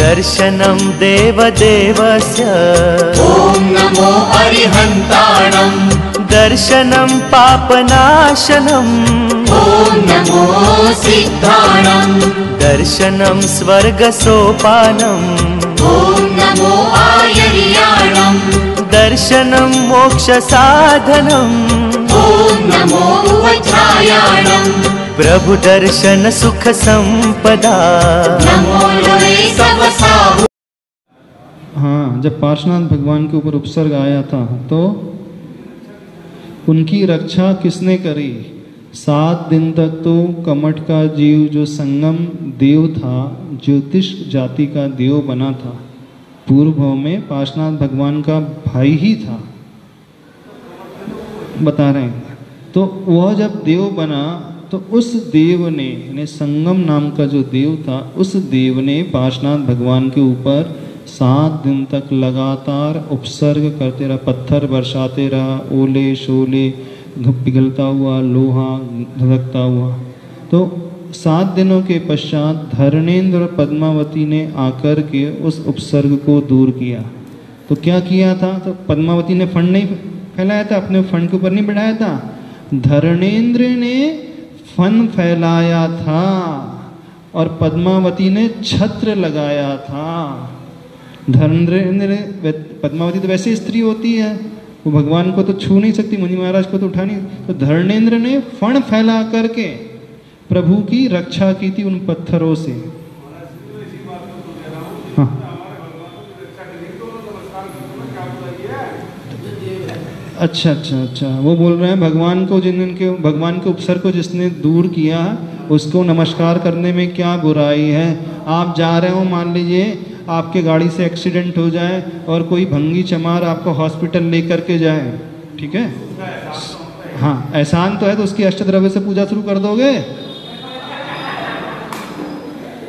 दर्शनं देवदेवस्य ॐ नमो अरिहन्ताणं दर्शनं पापनाशनं ॐ नमो सिद्धाणं दर्शनं स्वर्गसोपानं ॐ नमो आयर्याणं दर्शनं मोक्षसाधनं ॐ नमो वज्रायाणं प्रभु दर्शन सुख संपदा नमो लोरे सबसाहु। हाँ, जब पार्श्वनाथ भगवान के ऊपर उपसर्ग आया था तो उनकी रक्षा किसने करी? 7 दिन तक तो कमठ का जीव जो संगम देव था, ज्योतिष जाति का देव बना था, पूर्व भाव में पार्श्वनाथ भगवान का भाई ही था, बता रहे हैं। तो वह जब देव बना तो उस देव ने, यानी संगम नाम का जो देव था, उस देव ने पार्श्वनाथ भगवान के ऊपर 7 दिन तक लगातार उपसर्ग करते रहा, पत्थर बरसाते रहा, ओले शोले पिघलता हुआ, लोहा धधकता हुआ। तो 7 दिनों के पश्चात धरणेन्द्र और पद्मावती ने आकर के उस उपसर्ग को दूर किया। तो क्या किया था? तो पद्मावती ने फंड नहीं फैलाया था, अपने फंड के ऊपर नहीं बढ़ाया था, धरणेन्द्र ने फन फैलाया था और पद्मावती ने छत्र लगाया था। धरणेन्द्र, पद्मावती तो वैसे स्त्री होती है, वो भगवान को तो छू नहीं सकती, मुनि महाराज को तो उठा नहीं, तो धरणेन्द्र ने फण फैला करके प्रभु की रक्षा की थी उन पत्थरों से। हाँ, अच्छा, वो बोल रहे हैं भगवान को, भगवान के उपसर्ग को जिसने दूर किया उसको नमस्कार करने में क्या बुराई है? आप जा रहे हो, मान लीजिए आपके गाड़ी से एक्सीडेंट हो जाए और कोई भंगी चमार आपको हॉस्पिटल लेकर के जाए, ठीक है, हाँ, एहसान तो है, तो उसकी अष्टद्रव्य से पूजा शुरू कर दोगे?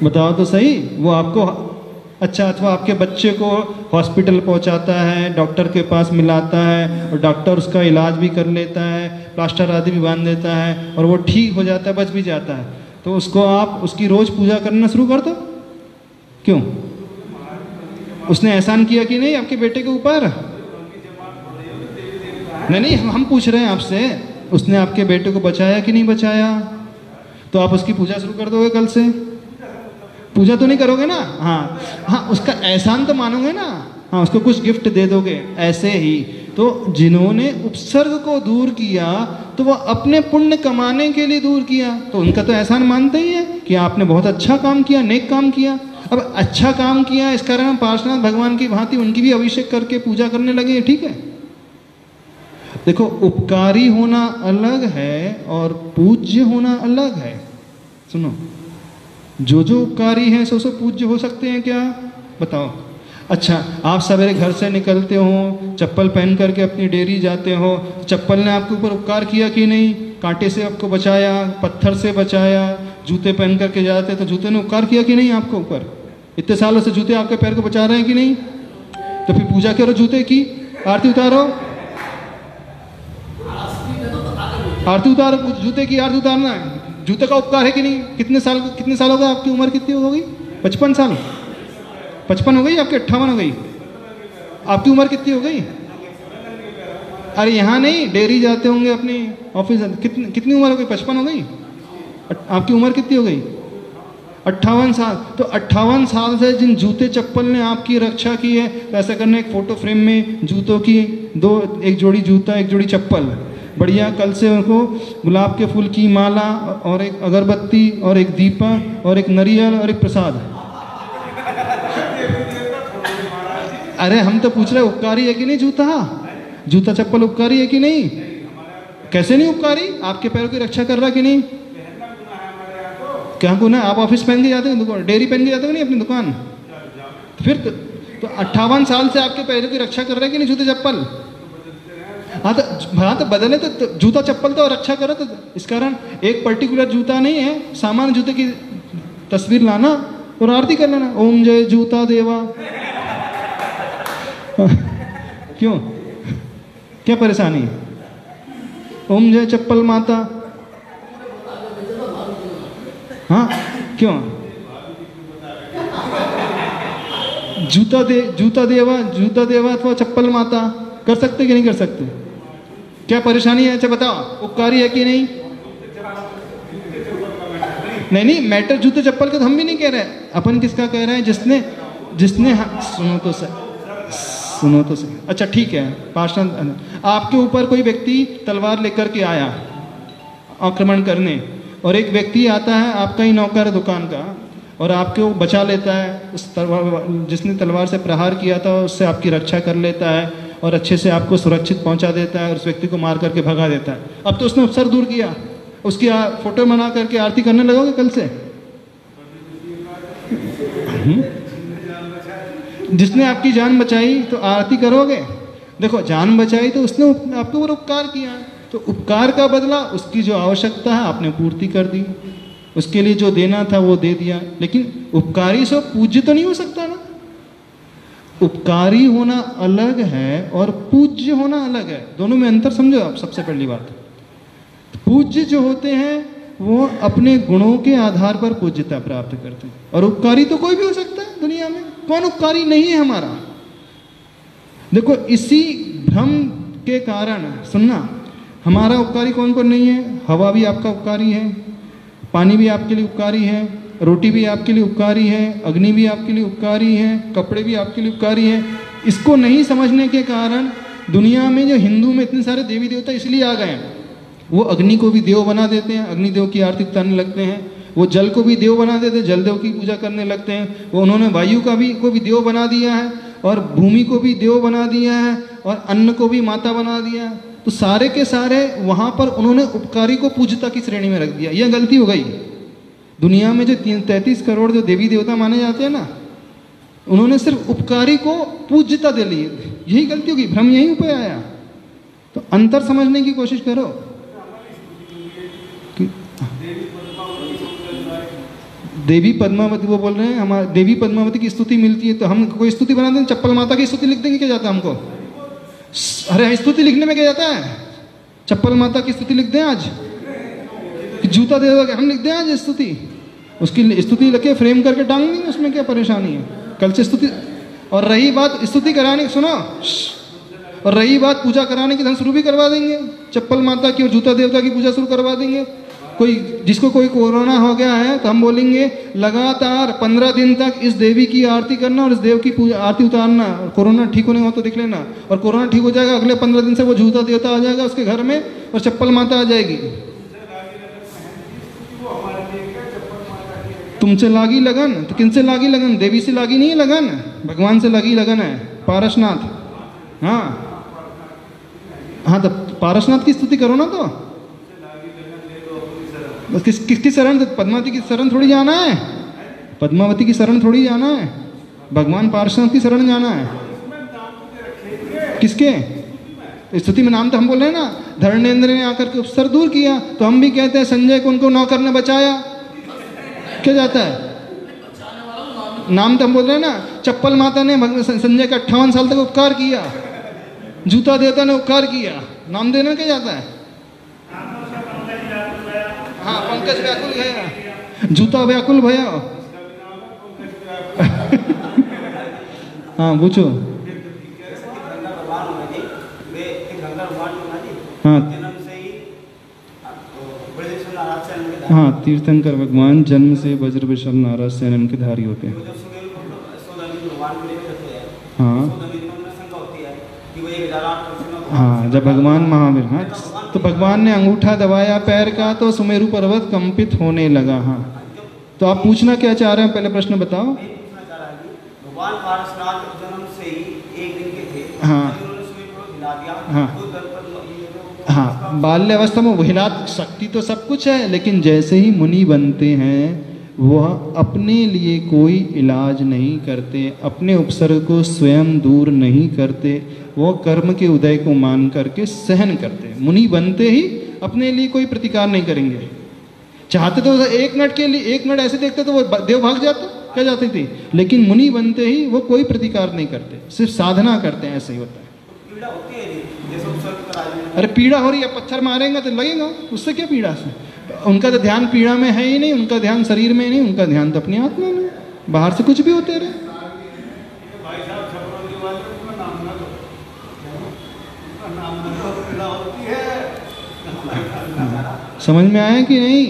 बताओ तो सही। वो आपको, अच्छा, अथवा आपके बच्चे को हॉस्पिटल पहुंचाता है, डॉक्टर के पास मिलाता है और डॉक्टर उसका इलाज भी कर लेता है, प्लास्टर आदि भी बांध देता है और वो ठीक हो जाता है, बच भी जाता है, तो उसको आप उसकी रोज पूजा करना शुरू कर दो। क्यों? उसने एहसान किया कि नहीं आपके बेटे के ऊपर? नहीं, हम पूछ रहे हैं आपसे, उसने आपके बेटे को बचाया कि नहीं बचाया? तो आप उसकी पूजा शुरू कर दोगे कल से? पूजा तो नहीं करोगे ना? हाँ, उसका एहसान तो मानोगे ना? हाँ, उसको कुछ गिफ्ट दे दोगे। ऐसे ही तो जिन्होंने उपसर्ग को दूर किया तो वह अपने पुण्य कमाने के लिए दूर किया, तो उनका तो एहसान मानते ही है कि आपने बहुत अच्छा काम किया, नेक काम किया। अब अच्छा काम किया, इस कारण हम पार्श्वनाथ भगवान की भांति उनकी भी अभिषेक करके पूजा करने लगे, ठीक है। देखो, उपकारी होना अलग है और पूज्य होना अलग है। सुनो, जो उपकारी हैं सो पूज्य हो सकते हैं क्या? बताओ। अच्छा, आप सवेरे घर से निकलते हो, चप्पल पहन करके अपनी डेयरी जाते हो, चप्पल ने आपके ऊपर उपकार किया कि नहीं? कांटे से आपको बचाया, पत्थर से बचाया। जूते पहन करके जाते तो जूते ने उपकार किया कि नहीं आपके ऊपर? इतने सालों से जूते आपके पैर को बचा रहे हैं कि नहीं? तो फिर पूजा करो जूते की, आरती उतारो, आरती उतारो, जूते की आरती उतारना है। जूते का उपकार है कि नहीं? कितने साल हो गए? आपकी उम्र कितनी हो गई? 55 साल? 55 हो गई? आपकी 58 हो गई? आपकी उम्र कितनी हो गई? अरे यहाँ नहीं, डेयरी जाते होंगे अपनी ऑफिस, कितनी उम्र हो गई? 55 हो गई? आपकी उम्र कितनी हो गई? 58 साल। तो 58 साल से जिन जूते चप्पल ने आपकी रक्षा की है, वैसा करना, एक फोटो फ्रेम में जूतों की एक जोड़ी जूता, एक जोड़ी चप्पल, बढ़िया, कल से उनको गुलाब के फूल की माला और एक अगरबत्ती और एक दीपा और एक नारियल और एक प्रसाद। अरे हम तो पूछ रहे उपकारी है कि नहीं जूता? जूता चप्पल उपकारी है कि नहीं? कैसे नहीं उपकारी? आपके पैरों की रक्षा कर रहा कि नहीं? क्या गुना? आप ऑफिस पहन के जाते हो, दुकान डेयरी पहन के जाते हो नहीं अपनी दुकान? फिर तो 58 साल से आपके पैरों की रक्षा कर रहे हैं कि नहीं जूते चप्पल? हाँ तो बदले तो जूता चप्पल तो रक्षा करो। तो इस कारण एक पर्टिकुलर जूता नहीं है, सामान्य जूते की तस्वीर लाना और आरती कर लेना, ओम जय जूता देवा। क्यों, क्या परेशानी? ओम जय चप्पल माता। हाँ, क्यों? जूता देवा अथवा चप्पल माता कर सकते कि नहीं कर सकते? क्या परेशानी है? अच्छा बताओ, उपकारी है कि नहीं? नहीं, मैटर जूते चप्पल का तो हम भी नहीं कह रहे। अपन किसका कह रहे हैं? जिसने सुनो तो सही। अच्छा ठीक है, पाषाण आपके ऊपर कोई व्यक्ति तलवार लेकर के आया आक्रमण करने, और एक व्यक्ति आता है आपका ही नौकर है दुकान का, और आपको बचा लेता है। उस जिसने तलवार से प्रहार किया था उससे आपकी रक्षा कर लेता है और अच्छे से आपको सुरक्षित पहुंचा देता है और उस व्यक्ति को मार करके भगा देता है। अब तो उसने उपसर दूर किया, उसकी फोटो बना करके आरती करने लगोगे कल से? जिसने आपकी जान बचाई तो आरती करोगे? देखो, जान बचाई तो उसने आपके ऊपर उपकार किया, तो उपकार का बदला उसकी जो आवश्यकता है आपने पूर्ति कर दी, उसके लिए जो देना था वो दे दिया। लेकिन उपकारी से पूज्य तो नहीं हो सकता ना। उपकारी होना अलग है और पूज्य होना अलग है, दोनों में अंतर समझो आप। सबसे पहली बात, पूज्य जो होते हैं वो अपने गुणों के आधार पर पूज्यता प्राप्त करते हैं, और उपकारी तो कोई भी हो सकता है दुनिया में। कौन उपकारी नहीं है हमारा? देखो, इसी भ्रम के कारण सुनना, हमारा उपकारी कौन कौन नहीं है? हवा भी आपका उपकारी है, पानी भी आपके लिए उपकारी है, रोटी भी आपके लिए उपकारी है, अग्नि भी आपके लिए उपकारी है, कपड़े भी आपके लिए उपकारी है। इसको नहीं समझने के कारण दुनिया में जो हिंदू में इतने सारे देवी देवता इसलिए आ गए हैं। वो अग्नि को भी देव बना देते हैं, अग्निदेव की आरती करने लगते हैं। वो जल को भी देव बना देते हैं, जलदेव की पूजा करने लगते हैं। वो उन्होंने वायु को भी देव बना दिया है, और भूमि को भी देव बना दिया है, और अन्न को भी माता बना दिया है। तो सारे के सारे वहाँ पर उन्होंने उपकारी को पूज्यता की श्रेणी में रख दिया। यह गलती हो गई। दुनिया में जो 33 करोड़ जो देवी देवता माने जाते हैं ना, उन्होंने सिर्फ उपकारी को पूज्यता दे ली। यही गलती होगी, भ्रम यहीं पे आया। तो अंतर समझने की कोशिश करो। देवी पद्मावती, वो बोल रहे हैं हमारे देवी पद्मावती की स्तुति मिलती है, तो हम कोई स्तुति बना दें? चप्पल माता की स्तुति लिख देंगे, क्या जाता है हमको? अरे स्तुति लिखने में क्या जाता है? चप्पल माता की स्तुति लिख दें आज? जूता दे दो हम लिख दें आज स्तुति? उसकी स्तुति लिखे फ्रेम करके टांग देंगे, उसमें क्या परेशानी है? कल से स्तुति। और रही बात स्तुति कराने की, सुनो, और रही बात पूजा कराने की, धन शुरू भी करवा देंगे। चप्पल माता की और जूता देवता की पूजा शुरू करवा देंगे। जिसको कोई कोरोना हो गया है तो हम बोलेंगे लगातार 15 दिन तक इस देवी की आरती करना और इस देव की पूजा आरती उतारना। कोरोना ठीक होने हो तो दिख लेना, और कोरोना ठीक हो जाएगा, अगले 15 दिन से वो जूता देवता आ जाएगा उसके घर में, और चप्पल माता आ जाएगी। तुमसे लागी लगन, तो किनसे लागी लगन? देवी से लागी नहीं है लगन, भगवान से लगी लगन है। पारसनाथ, हाँ तो पारसनाथ की स्तुति करो ना। तो बस किसकी शरण? पद्मावती की शरण थोड़ी जाना है, पद्मावती की शरण थोड़ी जाना है, भगवान पार्श्वनाथ की शरण जाना है। किसके स्तुति में नाम तो हम बोल रहे हैं ना। धर्मेंद्र ने आकर के उपसर दूर किया, तो हम भी कहते हैं संजय को उनको नौकर ने बचाया। क्या जाता है? नाम तो हम बोल रहे हैं ना। चप्पल माता ने संजय का 58 साल तक उपकार किया, जूता देवता ने उपकार किया, नाम देने क्या जाता है? हाँ, पंकज व्याकुल भया, जूता व्याकुल भया। हाँ पूछो। हाँ, तीर्थंकर भगवान जन्म से वज्र विशाल नाराज सेनन के धारी होते हैं। हाँ, जब भगवान महावीर, हाँ तो भगवान ने अंगूठा दबाया पैर का तो सुमेरु पर्वत कंपित होने लगा। हाँ, तो आप पूछना क्या चाह रहे हैं? पहले प्रश्न बताओ। भगवान पारसनाथ जन्म से ही एक दिन के थे। हाँ हाँ, बाल्य अवस्था में हिला शक्ति तो सब कुछ है, लेकिन जैसे ही मुनि बनते हैं वह अपने लिए कोई इलाज नहीं करते, अपने उपसर्ग को स्वयं दूर नहीं करते, वो कर्म के उदय को मान करके सहन करते। मुनि बनते ही अपने लिए कोई प्रतिकार नहीं करेंगे। चाहते तो 1 मिनट के लिए 1 मिनट ऐसे देखते तो वो देव भाग जाते, क्या जाती थी, लेकिन मुनि बनते ही वो कोई प्रतिकार नहीं करते, सिर्फ साधना करते हैं। ऐसे ही होता है। अरे पीड़ा हो रही है, पत्थर मारेंगे तो लगेगा, उससे क्या पीड़ा से? उनका तो ध्यान पीड़ा में है ही नहीं, उनका ध्यान शरीर में नहीं, उनका ध्यान तो अपनी आत्मा में, बाहर से कुछ भी होते रहे। समझ में आया कि नहीं?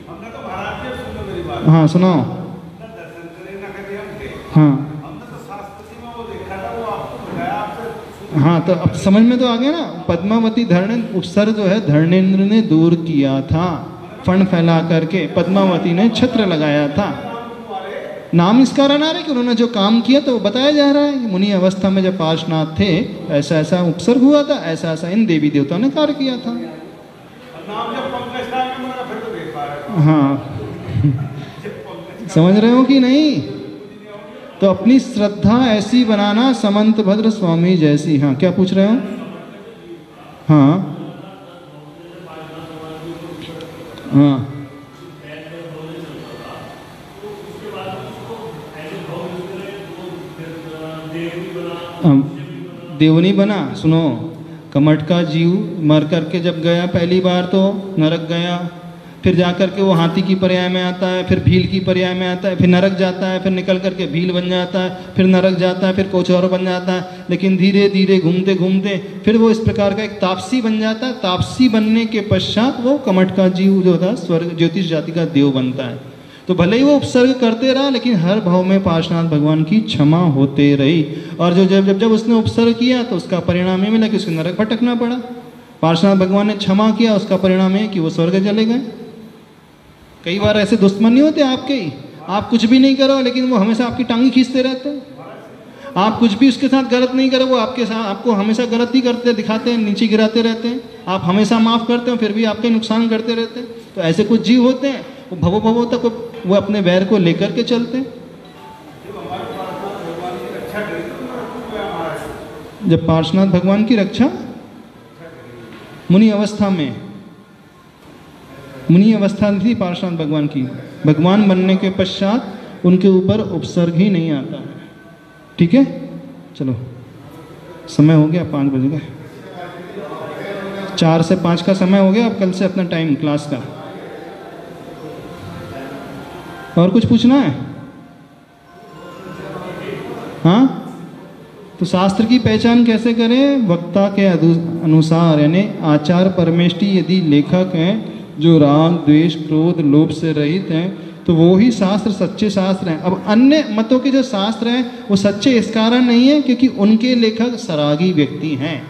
हमने तो महाराज जी सुनो मेरी बात। हाँ सुनाओ। ना दर्शन करे ना कभी हम थे। हाँ हमने तो शास्त्र में वो देखा था, वो आपको बताया, आपसे हाँ, तो अब समझ में तो आ गया ना। पद्मावती धरणेन्द्र उपसर्ग जो है धरणेन्द्र ने दूर किया था, फण फैला करके पद्मावती ने छत्र लगाया था। नाम इस कारण आ रहा है कि उन्होंने जो काम किया तो वो बताया जा रहा है कि मुनि अवस्था में जब पार्श्वनाथ थे ऐसा ऐसा उपसर्ग हुआ था, ऐसा ऐसा इन देवी देवताओं ने कार्य किया था। नाम जब पंकज था में मगर फिर तो देख पा रहे हाँ समझ रहे हो कि नहीं? तो अपनी श्रद्धा ऐसी बनाना समंत भद्र स्वामी जैसी। हाँ क्या पूछ रहे हो? हाँ हाँ देवनी बना। सुनो, कमठ का जीव मर करके जब गया पहली बार तो नरक गया, फिर जा करके वो हाथी की पर्याय में आता है, फिर भील की पर्याय में आता है, फिर नरक जाता है, फिर निकल करके भील बन जाता है, फिर नरक जाता है, फिर कुछ और बन जाता है। लेकिन धीरे धीरे घूमते घूमते फिर वो इस प्रकार का एक तापसी बन जाता है। तापसी बनने के पश्चात वो कमठ का जीव जो था स्वर्ग ज्योतिष जाति का देव बनता है। तो भले ही वो उपसर्ग करते रहा लेकिन हर भाव में पार्श्वनाथ भगवान की क्षमा होते रही। और जो जब जब जब उसने उपसर्ग किया तो उसका परिणाम ये मिला कि उसको नरक भटकना पड़ा। पार्श्वनाथ भगवान ने क्षमा किया, उसका परिणाम है कि वो स्वर्ग चले गए। कई बार ऐसे दुश्मन नहीं होते आपके ही, आप कुछ भी नहीं करो लेकिन वो हमेशा आपकी टांगी खींचते रहते हैं। आप कुछ भी उसके साथ गलत नहीं करो, वो आपके साथ आपको हमेशा गलत ही करते दिखाते हैं, नीचे गिराते रहते हैं। आप हमेशा माफ़ करते हो फिर भी आपके नुकसान करते रहते हैं। तो ऐसे कुछ जीव होते हैं, वो भवो भवो तक वो अपने वैर को लेकर के चलते हैं। जब पार्श्वनाथ भगवान की रक्षा मुनि अवस्था में, मुनि अवस्था थी पार्श्वनाथ भगवान की, भगवान बनने के पश्चात उनके ऊपर उपसर्ग ही नहीं आता है। ठीक है, चलो समय हो गया, 5 बज गए। 4 से 5 का समय हो गया। अब कल से अपना टाइम क्लास का। और कुछ पूछना है? हाँ, तो शास्त्र की पहचान कैसे करें? वक्ता के अनुसार, यानी आचार परमेष्टि यदि लेखक हैं जो राग द्वेष क्रोध लोभ से रहित हैं तो वो ही शास्त्र सच्चे शास्त्र हैं। अब अन्य मतों के जो शास्त्र हैं वो सच्चे इस कारण नहीं है क्योंकि उनके लेखक सरागी व्यक्ति हैं।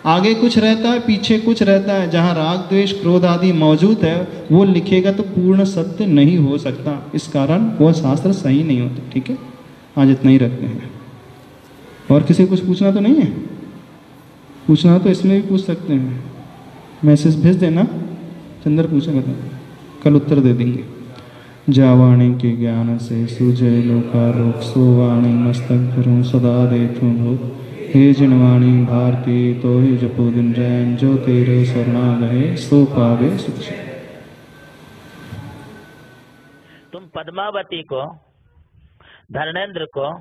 आगे कुछ रहता है, पीछे कुछ रहता है। जहाँ राग द्वेष क्रोध आदि मौजूद है वो लिखेगा तो पूर्ण सत्य नहीं हो सकता, इस कारण वो शास्त्र सही नहीं होते। ठीक है, आज इतना ही रखते हैं। और किसी को कुछ पूछना तो नहीं है? पूछना तो इसमें भी पूछ सकते हैं, मैसेज भेज देना। चंद्र पूछा बता, कल उत्तर दे देंगे। जावाणी के ज्ञान से सुजय लोकारोक सोवाणी मस्तक धरूं सदा देतु भोग। हे जिनवाणी भारती तो ही जपो दिन जैन जो तेरे शरणा गए सो पावे सुख। तुम पद्मावती को, धर्मेंद्र को,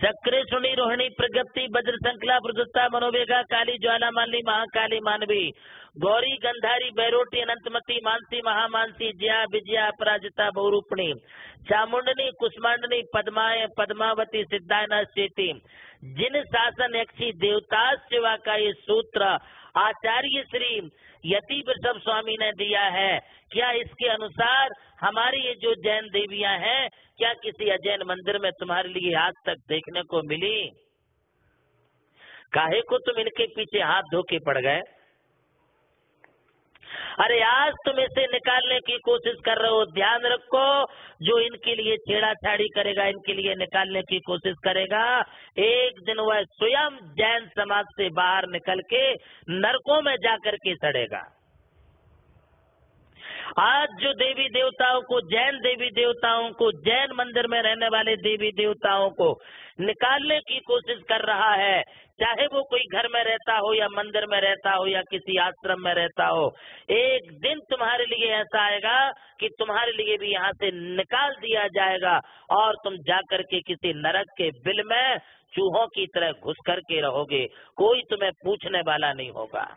चक्रे सुनी रोहिणी प्रगति वज्र संकला प्रदुत्ता मनोवेगा काली ज्वाला माली महाकाली मानवी गौरी गंधारी बैरोटी अनंतमती मानसी महामानसी जया विजया अपराजिता बहुरूपणी चामुंडनी कुष्मांडनी पद्माए पद्मावती सिद्धायना चेती। जिन शासन यक्षी देवता सेवा का ये सूत्र आचार्य श्री यति वृषभ स्वामी ने दिया है, क्या इसके अनुसार हमारी ये जो जैन देवियां हैं क्या किसी अजैन मंदिर में तुम्हारे लिए आज तक देखने को मिली? काहे को तुम इनके पीछे हाथ धो के पड़ गए? अरे आज तुम इसे निकालने की कोशिश कर रहे हो, ध्यान रखो। जो इनके लिए छेड़ाछाड़ी करेगा, इनके लिए निकालने की कोशिश करेगा, एक दिन वह स्वयं जैन समाज से बाहर निकल के नरकों में जाकर के सड़ेगा। आज जो देवी देवताओं को, जैन देवी देवताओं को, जैन मंदिर में रहने वाले देवी देवताओं को निकालने की कोशिश कर रहा है, चाहे वो कोई घर में रहता हो या मंदिर में रहता हो या किसी आश्रम में रहता हो, एक दिन तुम्हारे लिए ऐसा आएगा कि तुम्हारे लिए भी यहाँ से निकाल दिया जाएगा और तुम जाकर के किसी नरक के बिल में चूहों की तरह घुस करके रहोगे। कोई तुम्हें पूछने वाला नहीं होगा।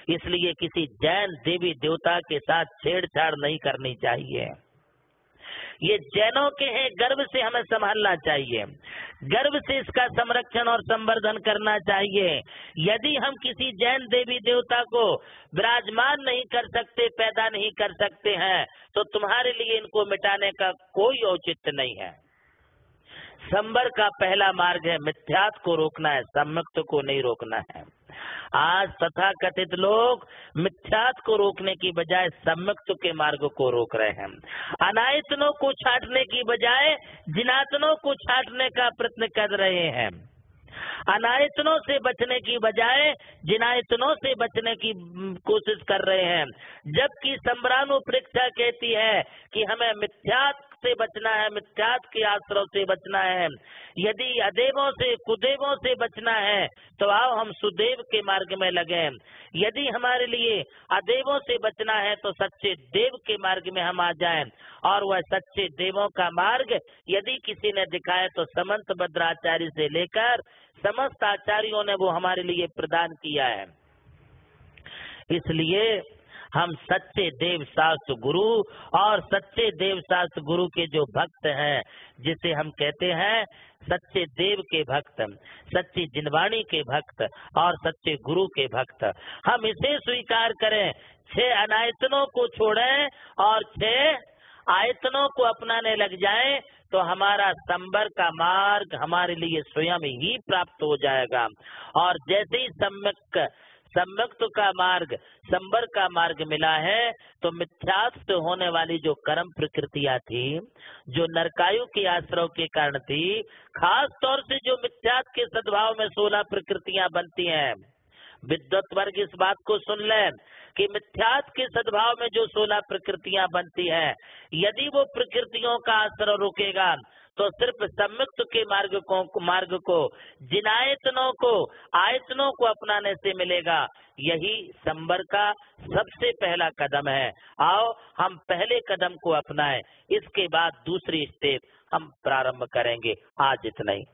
इसलिए किसी जैन देवी देवता के साथ छेड़छाड़ नहीं करनी चाहिए। ये जैनों के हैं, गर्व से हमें संभालना चाहिए, गर्व से इसका संरक्षण और संवर्धन करना चाहिए। यदि हम किसी जैन देवी देवता को विराजमान नहीं कर सकते, पैदा नहीं कर सकते हैं, तो तुम्हारे लिए इनको मिटाने का कोई औचित्य नहीं है। संवर का पहला मार्ग है मिथ्यात्व को रोकना है, सम्यक्त को नहीं रोकना है। आज तथाकथित लोग मिथ्यात्व को रोकने की बजाय सम्यक्त के मार्ग को रोक रहे हैं। अनायतनों को छाटने की बजाय जिनातनों को छाटने का प्रयत्न कर रहे हैं। अनायतनों से बचने की बजाय जिनायतनों से बचने की कोशिश कर रहे हैं। जबकि संबरानुप्रेक्षा कहती है कि हमें मिथ्यात्व से बचना है, मिथ्यात्व के आश्रय से बचना है। यदि अदेवों से कुदेवों से बचना है तो आओ हम सुदेव के मार्ग में लगे। यदि हमारे लिए अदेवों से बचना है तो सच्चे देव के मार्ग में हम आ जाएं। और वह सच्चे देवों का मार्ग यदि किसी ने दिखाया तो समंत भद्राचार्य से लेकर समस्त आचार्यों ने वो हमारे लिए प्रदान किया है। इसलिए हम सच्चे देव शास्त्र गुरु और सच्चे देव शास्त्र गुरु के जो भक्त हैं, जिसे हम कहते हैं सच्चे देव के भक्त, सच्ची जिनवाणी के भक्त और सच्चे गुरु के भक्त, हम इसे स्वीकार करें। 6 अनायतनों को छोड़ें और 6 आयतनों को अपनाने लग जाएं तो हमारा संवर का मार्ग हमारे लिए स्वयं ही प्राप्त हो जाएगा। और जैसे ही सम्यक्त का मार्ग, संवर का मार्ग मिला है तो मिथ्यात्व होने वाली जो कर्म प्रकृतियां थी, जो नरकायु के आश्रय के कारण थी, खास तौर से जो मिथ्यात्व के सद्भाव में 16 प्रकृतियां बनती हैं। विद्वत वर्ग इस बात को सुन ले कि मिथ्यात्व के सद्भाव में जो 16 प्रकृतियां बनती हैं, यदि वो प्रकृतियों का आश्रय रुकेगा तो सिर्फ सम्यक्त के मार्ग को जिनायतनों को आयतनों को अपनाने से मिलेगा। यही संवर का सबसे पहला कदम है। आओ हम पहले कदम को अपनाएं, इसके बाद दूसरी स्टेप हम प्रारंभ करेंगे। आज इतना ही।